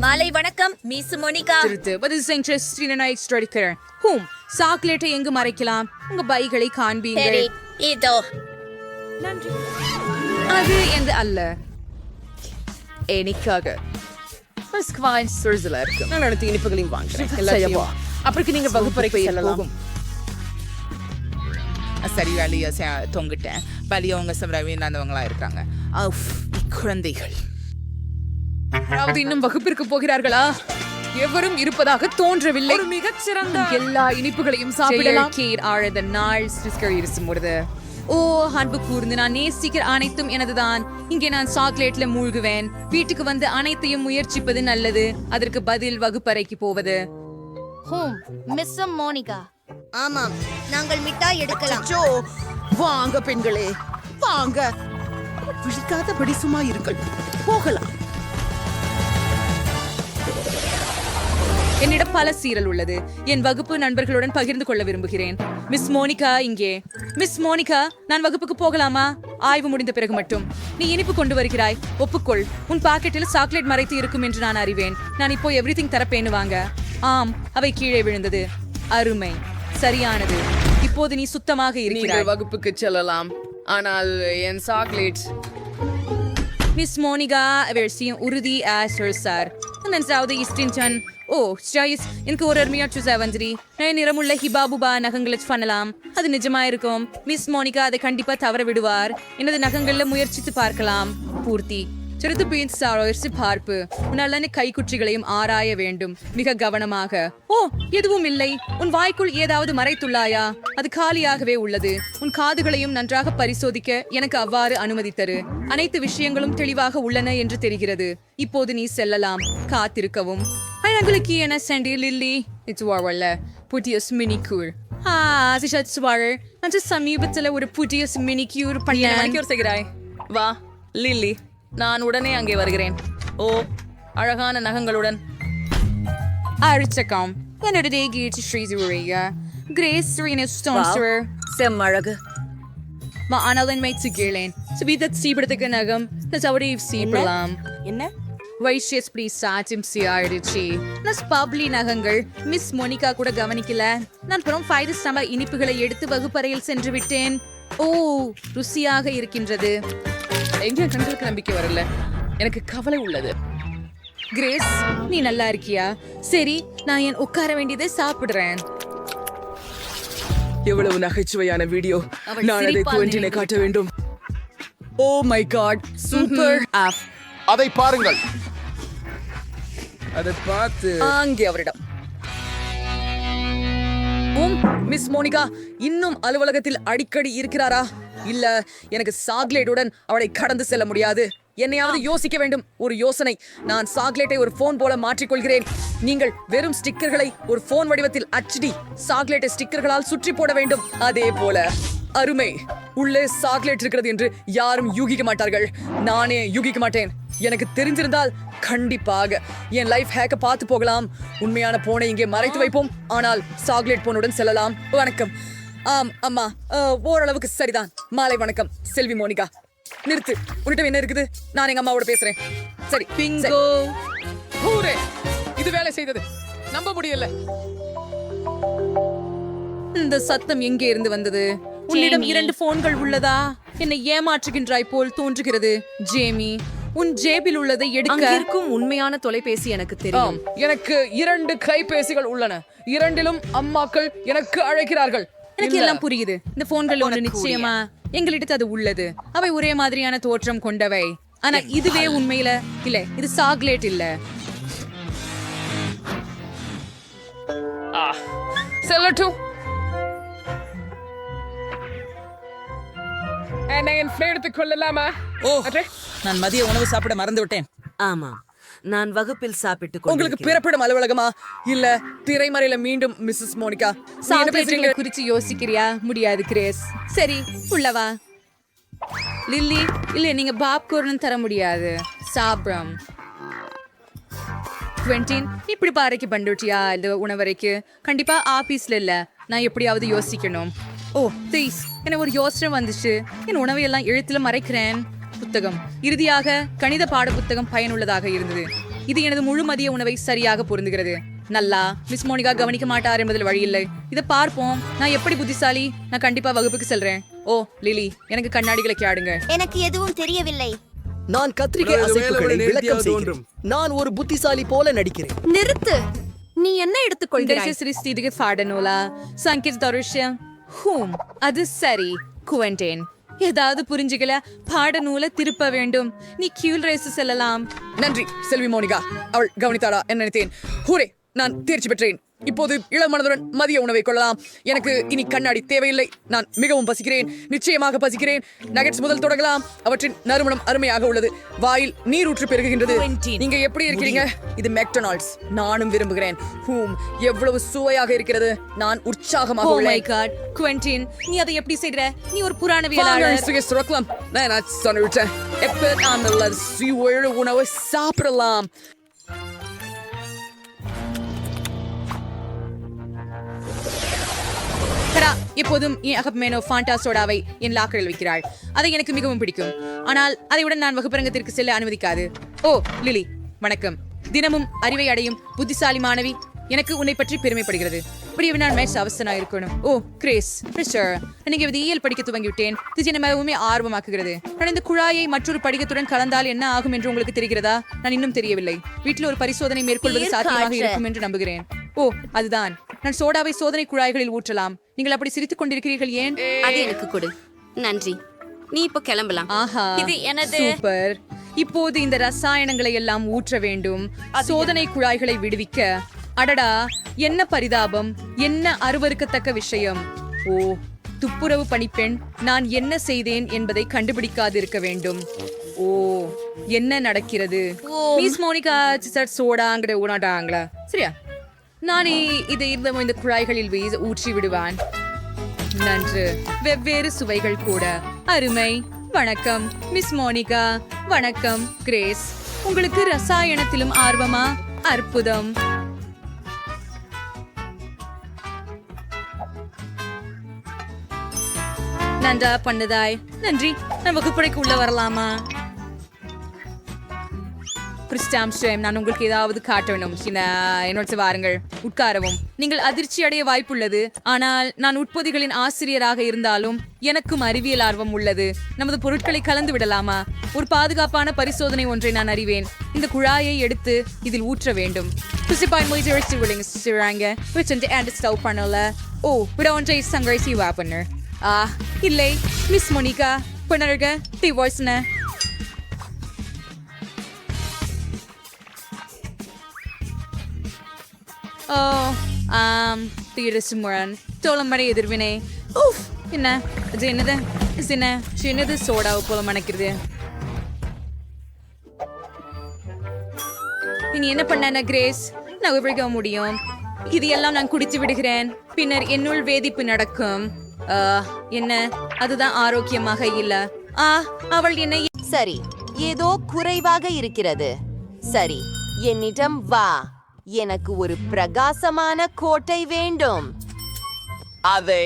மாலை வணக்கம் மிஸ் மோனிகா. சாக்லேட்டை எங்கு மறைக்கலாம்? உங்க பைகளை காண்பீங்கள். இதோ. அது எந்த அல்ல எனக்காக. நான் அடுத்த இனிப்புகளையும் வாங்குறேன். அப்புறம் நீங்க வகுப்பறைக்கு செல்லலாம். சரி வேலையை தொங்கிட்டேன். வலியவங்க வீணாந்தவங்களா இருக்காங்க. குழந்தைகள் இன்னும் வகுப்பிற்கு போகிறார்களா? எவரும் இருப்பதாக தோன்றவில்லை. மிகச்சிறந்த எல்லா இனிப்புகளையும் சாப்பிடலாம். ஆழத நாள் இருசும்போது ஓ அன்பு கூர்ந்து நான் நேசிக்கிற அனைத்தும் எனதுதான். இங்கே நான் சாக்லேட்ல மூழ்குவேன். வீட்டுக்கு வந்து அனைத்தையும் முயற்சிப்பது நல்லது. அதற்கு பதில் வகுப்பறைக்கு போவது. Miss Monica. ஆமாம், நாங்கள் மிட்டாய் எடுக்கலாம். வாங்க பெண்களே, வாங்க. விழிக்காதபடி சும்மா இருங்கள். போகலாம். என்னிடம் பல சீரல் உள்ளது. என் வகுப்பு நண்பர்களுடன் பகிர்ந்து கொள்ள விரும்புகிறேன். மிஸ் மோனிகா இங்கே. மிஸ் மோனிகா, நான் வகுப்புக்கு போகலாமா? ஆய்வு முடிந்த பிறகு மட்டும். நீ இனிப்பு கொண்டு வருகிறாய். ஒப்புக்கொள். உன் பாக்கெட்டில் சாக்லேட் மறைத்து இருக்கும் என்று நான் அறிவேன். நான் இப்போ எவ்ரிதிங் தரப்பேன்னு வாங்க. ஆம், அவை கீழே விழுந்தது. அருமை, சரியானது. இப்போது நீ சுத்தமாக இருக்கிறாய். வகுப்புக்கு செல்லலாம். ஆனால் என் சாக்லேட். மிஸ் மோனிகா வெர்சியும் உறுதி சார். ஓ ஸ்டாயிஸ், எனக்கு ஒரு அருமையா சூஸா வந்துரி. நான் நிறமுள்ள ஹிபாபுபா நகங்களை பண்ணலாம். அது நிஜமா இருக்கும். மிஸ் மோனிகா அதை கண்டிப்பா தவற விடுவார். எனது நகங்கள்ல முயற்சித்து பார்க்கலாம். பூர்த்தி சிறுத்து பீன்ஸ் பார்ப்பு. உன்னால கைக்குற்றிகளையும் ஆராய வேண்டும் மிக கவனமாக. ஓ எதுவும் இல்லை. உன் வாய்க்குள் ஏதாவது மறைத்துள்ளாயா? அது காலியாகவே உள்ளது. உன் காதுகளையும் நன்றாக பரிசோதிக்க எனக்கு அவ்வாறு அனுமதி தரு. அனைத்து விஷயங்களும் தெளிவாக உள்ளன என்று தெரிகிறது. இப்போது நீ செல்லலாம். காத்திருக்கவும். உங்களுக்கு என்ன சென்டி லில்லி? புதிய மினிக்யூர். சமீபத்தில் ஒரு புதிய மினிக்யூர் பண்ண செய்கிறாய். வா லில்லி, நான் உடனே அங்கே வருகிறேன். ஓ அழகான நகங்களுடன். அரிச்சகம் என்னுடைய கீழ்ச்சி ஸ்ரீசுரையா கிரேஸ் செம்மழகு. ஆனால் வைத்து கேளேன். சுபீதத் சீபடத்துக்கு நகம் சீப்படலாம். என்ன வைஷியஸ்பிரி சாட்சியம் சியாடிச்சு. பப்ளி நகங்கள். மிஸ் மோனிகா கூட கவனிக்கல. நான் புறம் 5 ஸ்டம்பர் இனிப்புகளை எடுத்து வகுப்பறையில் சென்று விட்டேன். ஓ ருசியாக இருக்கின்றது. எங்க கண்களுக்கு நம்பிக்கை வரல. எனக்கு கவலை உள்ளது. கிரேஸ், நீ நல்லா இருக்கியா? சரி, நான் என் உட்கார வேண்டியதை சாப்பிடுறேன். எவ்வளவு நகைச்சுவையான வீடியோ. நான் அதை குவென்டினை காட்ட வேண்டும். ஓ மை காட், சூப்பர் ஆப். அதை பாருங்கள். அதை பார்த்து அங்கே அவரிடம். மிஸ் மோனிகா இன்னும் அலுவலகத்தில் அடிக்கடி இருக்கிறாரா? இல்ல, எனக்கு சாக்லேட்டுடன் அவளை கடந்து செல்ல முடியாது. என்னையாவது யோசிக்க வேண்டும். ஒரு யோசனை. நான் சாக்லேட்டை ஒரு போன் போல மாற்றிக்கொள்கிறேன். நீங்கள் வெறும் ஸ்டிக்கர்களை ஒரு போன் வடிவத்தில் அச்சிடி சாக்லேட்டை ஸ்டிக்கர்களால் சுற்றி போட வேண்டும். அதே போல அருமை. உள்ளே சாக்லேட் இருக்கிறது என்று யாரும் யூகிக்க மாட்டார்கள். நானே யூகிக்க மாட்டேன். எனக்கு தெரிஞ்சிருந்தால் கண்டிப்பாக என் லைஃப் ஹேக்க பார்த்து போகலாம். உண்மையான போனை இங்கே மறைத்து வைப்போம், ஆனால் சாக்லேட் போனுடன் செல்லலாம். வணக்கம். ஆம் அம்மா, ஓரளவுக்கு சரிதான். மாலை வணக்கம் செல்வி மோனிகா. நிறுத்து, உன்னிட்ட என்ன இருக்குது? நான் எங்க அம்மாவோட பேசுறேன். சரி, பிங்கோ. ஹூரே, இது வேலை செய்தது. நம்ப முடியல. இந்த சத்தம் எங்கே இருந்து வந்தது? உன்னிடம் 2 போன்கள் உள்ளதா? என்னை ஏமாற்றுகின்றாய் போல் தோன்றுகிறது. ஜேமி, உன் ஜேபில் உள்ளதை எடுக்க. இருக்கும் உண்மையான தொலைபேசி எனக்கு தெரியும். எனக்கு 2 கைபேசிகள் உள்ளன. 2லும் அம்மாக்கள் எனக்கு அழைக்கிறார்கள். எனக்கு எல்லாம் புரியுது. இந்த போன்கள் ஒன்று நிச்சயமா எங்களிடத்து அது உள்ளது. அவை ஒரே மாதிரியான தோற்றம் கொண்டவை. ஆனா இதுவே உண்மையில இல்ல, இது சாக்லேட் இல்ல. செல்லட்டும். என்னை எடுத்துக் கொள்ளலாமா? ஓ, நான் மதிய உணவு சாப்பிட மறந்து விட்டேன். ஆமா, நான் வகுப்பில் சாப்பிட்டு உங்களுக்கு பிறப்பிடம் அலுவலகமா இல்ல திரைமறையில? மீண்டும் மிஸ்ஸஸ் மோனிகா, சாக்லேட்டுகளை குறிச்சு யோசிக்கிறியா? முடியாது கிரேஸ். சரி, உள்ளவா. லில்லி, இல்ல நீங்க பாப்கார்ன் தர முடியாது. சாப்பிடும். குவென்டின், இப்படி பாறைக்கு பண்டுட்டியா இந்த உணவறைக்கு? கண்டிப்பா ஆபீஸ்ல இல்ல. நான் எப்படியாவது யோசிக்கணும். ஓ ப்ளீஸ், எனக்கு ஒரு யோசனை வந்துச்சு. என் உணவை எல்லாம் எழுத்துல மறைக்கிறேன். புத்தகம். இறுதியாக கணித பாட புத்தகம் பயனுள்ளதாக இருந்தது. இது எனது முழு மதிய உணவை சரியாக பொருந்துகிறது. நல்லா, மிஸ் மோனிகா கவனிக்க மாட்டார் என்பதில் வழி இல்லை. இதை பார்ப்போம். நான் எப்படி புத்திசாலி? நான் கண்டிப்பா வகுப்புக்கு செல்றேன். ஓ லிலி, எனக்கு கண்ணாடிகளை கேடுங்க. எனக்கு எதுவும் தெரியவில்லை. நான் கத்திரிக்கை அசைப்புகளை விளக்கம் செய்கிறேன். நான் ஒரு புத்திசாலி போல நடிக்கிறேன். நிறுத்து. நீ என்ன எடுத்துக்கொள்கிறாய்? சிறிஸ்திதிக்கு பாடநூலா சங்கீத் தருஷ்யம். ஹூம், அது சரி. குவென்டேன், ஏதாவது புரிஞ்சுக்கல, பாடநூலை திருப்ப வேண்டும். நீ கியூல் ரேஸ் செல்லலாம். நன்றி செல்வி மோனிகா. அவள் கவனித்தாளா என்ன நினைத்தேன். ஹூரே, நான் தேர்ச்சி பெற்றேன். இப்போது இளமனதுடன் மதிய உணவை கொள்ளலாம். எனக்கு இனி கண்ணாடி தேவையில்லை. நான் மிகவும் பசிக்கிறேன், நிச்சயமாக பசிக்கிறேன். நகெட்ஸ் முதல் தொடங்கலாம். அவற்றின் நறுமணம் அருமையாக உள்ளது. வாயில் நீர் ஊற்று பெருகுகின்றது. நீங்க எப்படி இருக்கிறீங்க? இது மெக்டொனால்ட்ஸ். நானும் விரும்புகிறேன். ஹூம், எவ்வளவு சுவையாக இருக்கிறது. நான் உற்சாகமாக உள்ளேன். குவென்டின், நீ அதை எப்படி செய்யற? நீ ஒரு புராணவியலாளர். நான் சொன்னிட்டேன். எப்ப நான் நல்ல சுவையுள்ள உணவை சாப்பிடலாம். எப்போதும் என் அகப்பமேனோ ஃபாண்டா சோடாவை என் லாக்கரில் வைக்கிறாள். அதை எனக்கு மிகவும் பிடிக்கும். ஆனால் அதையுடன் நான் வகுப்பரங்கத்திற்கு செல்ல அனுமதிக்காது. ஓ லிலி, வணக்கம். தினமும் அறிவை அடையும் புத்திசாலி மாணவி. எனக்கு உன்னை பற்றி பெருமைப்படுகிறது. இப்படி நான் மேட்ச் அவசனா இருக்கணும். ஓ கிரேஸ், நீங்க இயல் படிக்க துவங்கிவிட்டேன். இது என்ன மிகவும் ஆர்வமாக்குகிறது. நான் இந்த குழாயை மற்றொரு படிகத்துடன் கலந்தால் என்ன ஆகும் என்று உங்களுக்கு தெரிகிறதா? நான் இன்னும் தெரியவில்லை. வீட்டில் ஒரு பரிசோதனை மேற்கொள்வது சாத்தியமாக இருக்கும் என்று நம்புகிறேன். ஓ அதுதான், நான் சோடாவை சோதனை குழாய்களில் ஊற்றலாம். நீங்கள் அப்படி சிரித்துக் கொண்டிருக்கிறீர்கள் ஏன்? அது எனக்கு கொடு. நன்றி. நீ இப்போ கிளம்பலாம். ஆஹா, இது எனது. சூப்பர். இப்போது இந்த ரசாயனங்களை எல்லாம் ஊற்ற வேண்டும். சோதனை குழாய்களை விடுவிக்க. அடடா, என்ன பரிதாபம், என்ன அருவருக்கத்தக்க விஷயம். ஓ துப்புரவு பணிப்பெண், நான் என்ன செய்தேன் என்பதை கண்டுபிடிக்காது இருக்க வேண்டும். ஓ என்ன நடக்கிறது? மிஸ் மோனிகா சோடாங்கிற ஊனாட்டாங்களா? சரியா, நான் இதை இந்த குழாய்களில் ஊற்றி விடுவான். நன்று. வெவ்வேறு சுவைகள் கூட. அருமை. வணக்கம் மிஸ் மோனிகா. வணக்கம் கிரேஸ். உங்களுக்கு ரசாயனத்திலும் ஆர்வமா? அற்புதம். நன்றா பண்ணதாய். நன்றி. நான் வகுப்பறைக்கு உள்ள வரலாமா? நான் உங்களுக்கு ஏதாவது காட்டணும். என்னோட வாருங்கள், உட்காரவும். நீங்கள் அதிர்ச்சி அடைய வாய்ப்புள்ளது. ஆனால் நான் உட்பொதிகளின் ஆசிரியராக இருந்தாலும் எனக்கும் அறிவியல் ஆர்வம் உள்ளது. நமது பொருட்களை கலந்து விடலாமா? ஒரு பாதுகாப்பான பரிசோதனை ஒன்றை நான் அறிவேன். இந்த குழாயை எடுத்து இதில் ஊற்ற வேண்டும். ஓ விட ஒன்றை சங்கரை செய்வா பண்ணு. இல்லை மிஸ் மோனிகா பண்ணருக டிவோய்ஸ்ன. ஓ தீரசுமுரன் தோளமடை எதிர்வினை. என்ன அது? என்னது என்ன சின்னது சோடாவை போல மணக்கிறது. நீ என்ன பண்ண கிரேஸ்? நான் விழுக முடியும். இது எல்லாம் நான் குடித்து விடுகிறேன். பின்னர் என்னுள் வேதிப்பு நடக்கும். என்ன அதுதான் ஆரோக்கியமாக இல்ல. அவள் என்னை சரி, ஏதோ குறைவாக இருக்கிறது. சரி, என்னிடம் வா. எனக்கு ஒரு பிரகாசமான கோட்டை வேண்டும். அதை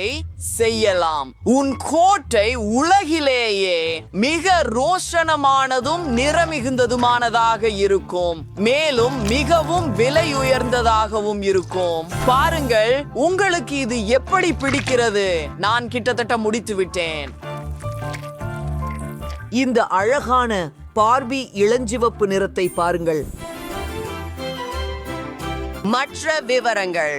செய்யலாம். உன் கோட்டை உலகிலேயே மிக ரோஷனமானதும் நிறமிகுந்ததுமானதாக இருக்கும், மேலும் மிகவும் விலை உயர்ந்ததாகவும் இருக்கும். பாருங்கள், உங்களுக்கு இது எப்படி பிடிக்கிறது? நான் கிட்டத்தட்ட முடித்து விட்டேன். இந்த அழகான பார்பி இளஞ்சிவப்பு நிறத்தை பாருங்கள். மற்ற விவரங்கள்.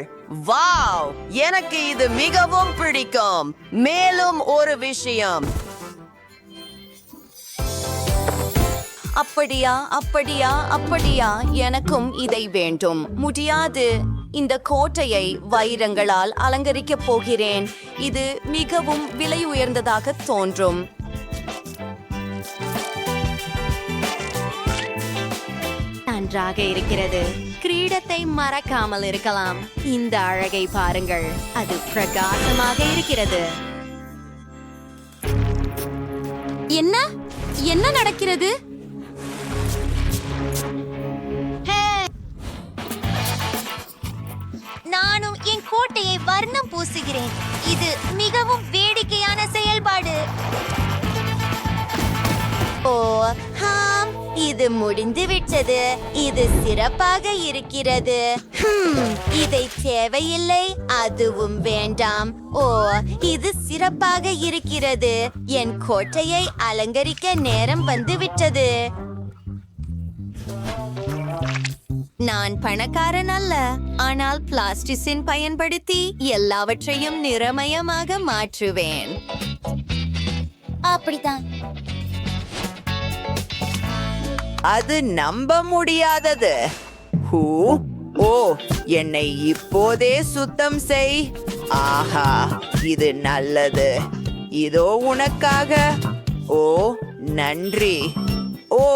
வாவ், எனக்கு இது மிகவும் பிடிக்கும். மேலும் ஒரு விஷயம். அப்படியா அப்படியா அப்படியா, எனக்கும் இதை வேண்டும். முடியாது, இந்த கோட்டையை வைரங்களால் அலங்கரிக்கப் போகிறேன். இது மிகவும் விலை உயர்ந்ததாக தோன்றும். நன்றாக இருக்கிறது. கிரீடத்தை மறக்காமல் இருக்கலாம். இந்த அழகை பாருங்கள், அது பிரகாசமாக இருக்கிறது. என்ன என்ன நடக்கிறது? நானும் என் கோட்டையை வர்ணம் பூசுகிறேன். இது மிகவும் வேடிக்கையான செயல்பாடு. ஓ ஹாம், இது முடிந்து விட்டது. இது சிறப்பாக இருக்கிறது. இதை தேவையில்லை, அதுவும் வேண்டாம். ஓ, இது சிறப்பாக இருக்கிறது. என் கோட்டையை அலங்கரிக்க நேரம் வந்துவிட்டது. நான் பணக்காரன் அல்ல, ஆனால் பிளாஸ்டிசின் பயன்படுத்தி எல்லாவற்றையும் நிறமயமாக மாற்றுவேன். அப்படித்தான். அது நம்ப முடியாதது. ஓ, என்னை இப்போதே சுத்தம் செய். ஆஹா, இது நல்லது. இதோ உனக்காக. ஓ, நன்றி. ஓ,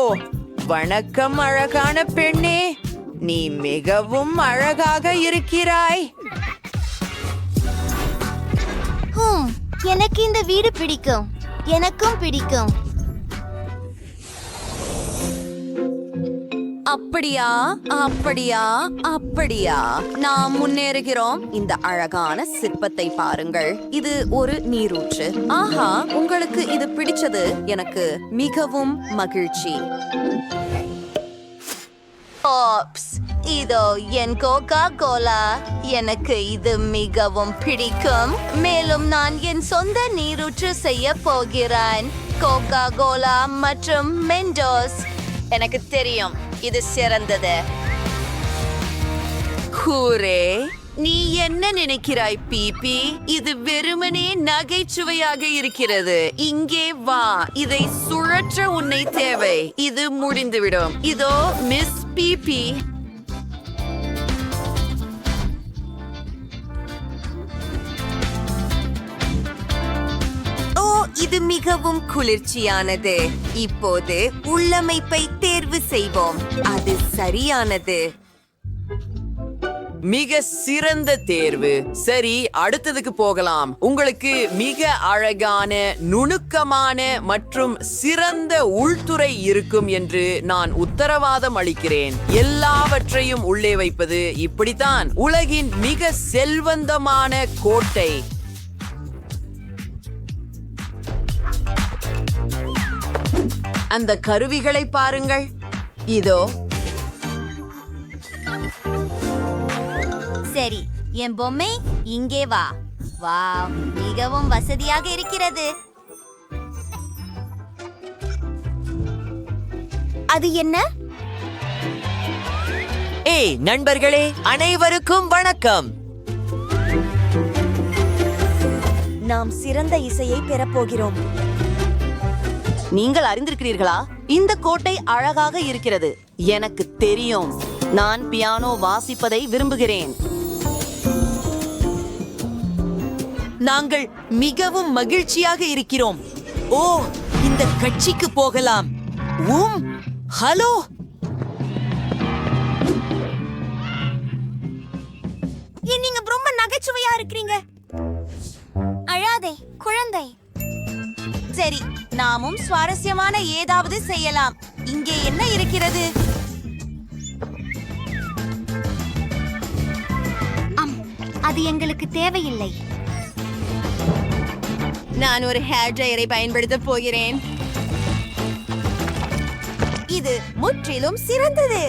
வணக்கம் அழகான பெண்ணே, நீ மிகவும் அழகாக இருக்கிறாய். எனக்கு இந்த வீடு பிடிக்கும். எனக்கும் பிடிக்கும். அப்படியா அப்படியா அப்படியா, நாம் முன்னேறுகிறோம். இந்த அழகான சிற்பத்தை பாருங்கள். இது ஒரு நீரூற்று. ஆஹா, உங்களுக்கு இது பிடிச்சது. எனக்கு மிகவும் மகிழ்ச்சி. ஓப்ஸ், இதோ என் கோகா கோலா. எனக்கு இது மிகவும் பிடிக்கும். மேலும் நான் என் சொந்த நீரூற்று செய்ய போகிறேன். கோகா கோலா மற்றும் மெண்டோஸ். எனக்கு தெரியும், இது சிறந்தது. கூரே, நீ என்ன நினைக்கிறாய் பிபி? இது வெறுமனே நகைச்சுவையாக இருக்கிறது. இங்கே வா, இதை சுழற்ற உன்னை தேவை. இது முடிந்துவிடும். இதோ மிஸ் பிபி. இது மிகவும் குளிர்ச்சியானது. இப்போது உள்ளமைப்பை தேர்வு செய்வோம். அது சரியானது. மிக சிறந்த தேர்வு. சரி, அடுத்ததுக்கு போகலாம். உங்களுக்கு மிக அழகான, நுணுக்கமான மற்றும் சிறந்த உள்துறை இருக்கும் என்று நான் உத்தரவாதம் அளிக்கிறேன். எல்லாவற்றையும் உள்ளே வைப்பது இப்படித்தான். உலகின் மிக செல்வந்தமான கோட்டை. அந்த கருவிகளை பாருங்கள். இதோ. சரி, என் பொம்மை இங்கே வா. வாவ், மிகவும் வசதியாக இருக்கிறது. அது என்ன? ஏய் நண்பர்களே, அனைவருக்கும் வணக்கம். நாம் சிறந்த இசையை பெறப்போகிறோம். நீங்கள் அறிந்திருக்கிறீர்களா? இந்த கோட்டை அழகாக இருக்கிறது. எனக்கு தெரியும். நான் பியானோ வாசிப்பதை விரும்புகிறேன். நாங்கள் மிகவும் மகிழ்ச்சியாக இருக்கிறோம். ஓ, இந்த கட்சிக்கு போகலாம். ஹலோ. நீங்க ரொம்ப நகைச்சுவையா இருக்கிறீங்க. அழாதே. சரி, நாமும் சுவாரஸ்யமான ஏதாவது செய்யலாம். இங்கே என்ன இருக்கிறது? அது எங்களுக்கு தேவையில்லை. நான் ஒரு ஹேர் ட்ரையரை பயன்படுத்த போகிறேன். இது முற்றிலும் சிறந்தது.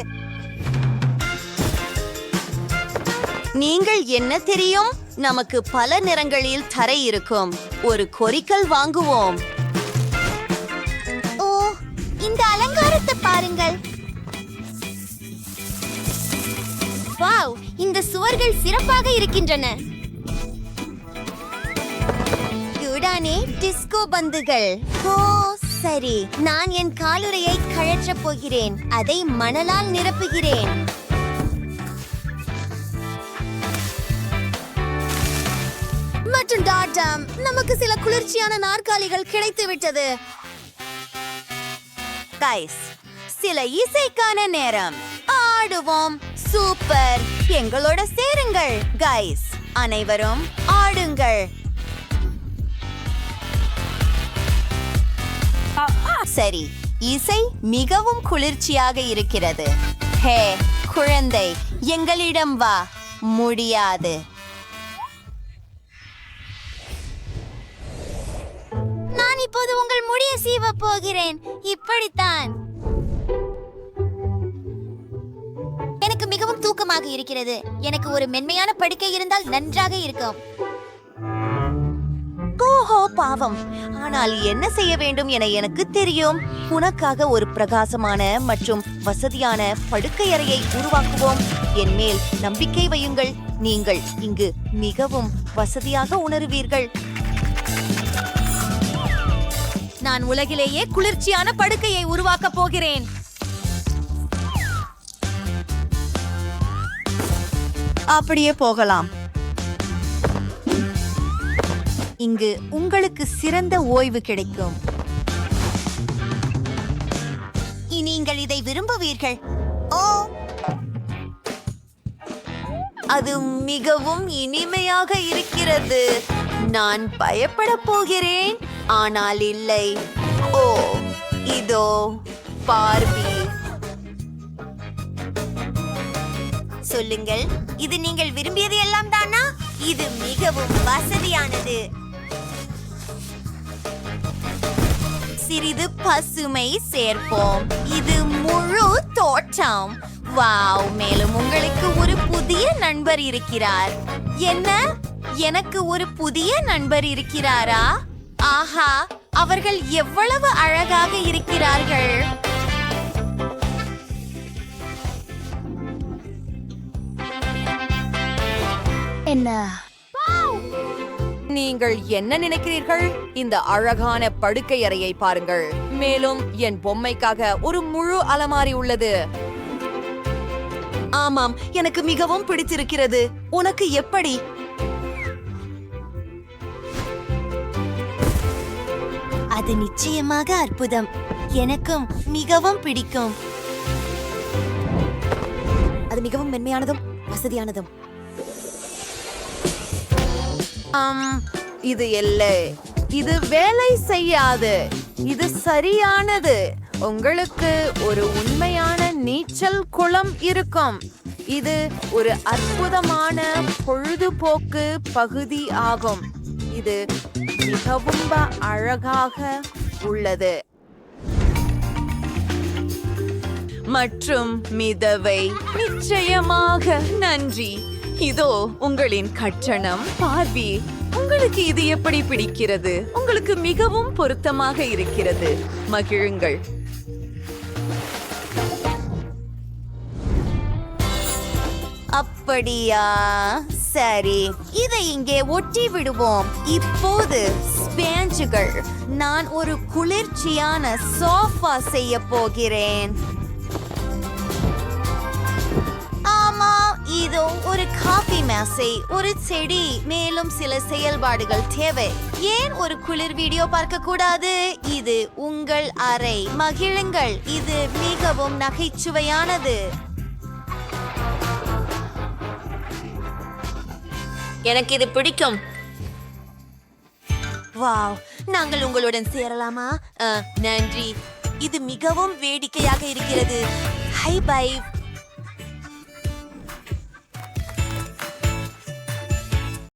நீங்கள் என்ன தெரியும்? நமக்கு பல நிறங்களில் தரை இருக்கும். ஒரு கொறிக்கல் வாங்குவோம். ஓ, இந்த அலங்காரத்தை பாருங்கள். வாவ், இந்த சுவர்கள் சிறப்பாக இருக்கின்றன. குடானே டிஸ்கோ பந்துகள். ஓ சரி, நான் என் காலுறையை கழற்றப் போகிறேன். அதை மணலால் நிரப்புகிறேன். மற்றும் டாட்டம், நமக்கு சில குளிர்ச்சியான நாற்காலிகள் கிடைத்து விட்டது. கைஸ், சில இசைக்கான நேரம். ஆடுவோம். சூப்பர், எங்களோட சேருங்கள். கைஸ், அனைவரும் ஆடுங்கள். சரி, இசை மிகவும் குளிர்ச்சியாக இருக்கிறது. ஹே குழந்தை, எங்களிடம் வா. முடியாது. நான் இப்போது உங்கள் முடியை சீவ போகிறேன். இப்படித்தான். எனக்கு மிகவும் தூக்கமாக இருக்கிறது. எனக்கு ஒரு மென்மையான படுக்கை இருந்தால் நன்றாக இருக்கும். ஓஹோ பாவம். ஆனால் என்ன செய்ய வேண்டும் என எனக்கு தெரியும். உனக்காக ஒரு பிரகாசமான மற்றும் வசதியான படுக்கை அறையை உருவாக்குவோம். என் மேல் நம்பிக்கை வையுங்கள். நீங்கள் இங்கு மிகவும் வசதியாக உணருவீர்கள். நான் உலகிலேயே குளிர்ச்சியான படுக்கையை உருவாக்க போகிறேன். அப்படியே போகலாம். இங்கு உங்களுக்கு சிறந்த ஓய்வு கிடைக்கும். நீங்கள் இதை விரும்புவீர்கள். ஓ, அது மிகவும் இனிமையாக இருக்கிறது. நான் பயப்பட போகிறேன், ஆனால் இல்லை. ஓ, இதோ பார்பி. சொல்லுங்கள், இது நீங்கள் விரும்பியது எல்லாம் தானா? இது மிகவும் வசதியானது. சிறிது பசுமை சேர்ப்போம். இது முழு தோட்டம். வாவ், மேலும் உங்களுக்கு ஒரு புதிய நண்பர் இருக்கிறார். என்ன? எனக்கு ஒரு புதிய நண்பர் இருக்கிறாரா? ஆஹா, அவர்கள் எவ்வளவு அழகாக இருக்கிறார்கள். என்ன? நீங்கள் என்ன நினைக்கிறீர்கள்? இந்த அழகான படுக்கை அறையை பாருங்கள். மேலும் என் பொம்மைக்காக ஒரு முழு அலமாரி உள்ளது. ஆமாம், எனக்கு மிகவும் பிடித்திருக்கிறது. உனக்கு எப்படி? அது நிச்சயமாக அற்புதம். எனக்கும் மிகவும் பிடிக்கும். அது மிகவும் மென்மையானதும் வசதியானதும். இது இல்லை. இது வேலை செய்யாது. இது சரியானது. உங்களுக்கு ஒரு உண்மையான நீச்சல் குளம் இருக்கும். இது ஒரு அற்புதமான பொழுதுபோக்கு பகுதி ஆகும். இது மிகவும் அழகாக உள்ளது. மற்றும் மிதவை நிச்சயமாக நன்றி. இதோ உங்களின் கட்டணம். பார்வி, உங்களுக்கு இது எப்படி பிடிக்கிறது? உங்களுக்கு மிகவும் பொருத்தமாக இருக்கிறது. மகிழுங்கள். அப்படியா? சரி, இதை இங்கே ஒட்டி விடுவோம். இப்போது ஸ்பேஞ்சுகள். நான் ஒரு குளிர்ச்சியான சோஃபா செய்ய போகிறேன். ஆமா, இதோ ஒரு காபி மேசை, ஒரு செடி, மேலும் சில செயல்பாடுகள் தேவை. ஏன் ஒரு குளிர் வீடியோ பார்க்க கூடாது? இது உங்கள் அறை. மகிழுங்கள். இது மிகவும் நகைச்சுவையானது. எனக்கு இது பிடிக்கும். வாவ், நாங்கள் உங்களுடன் சேரலாமா? நன்றி. இது மிகவும் வேடிக்கையாக இருக்கிறது. Hi by.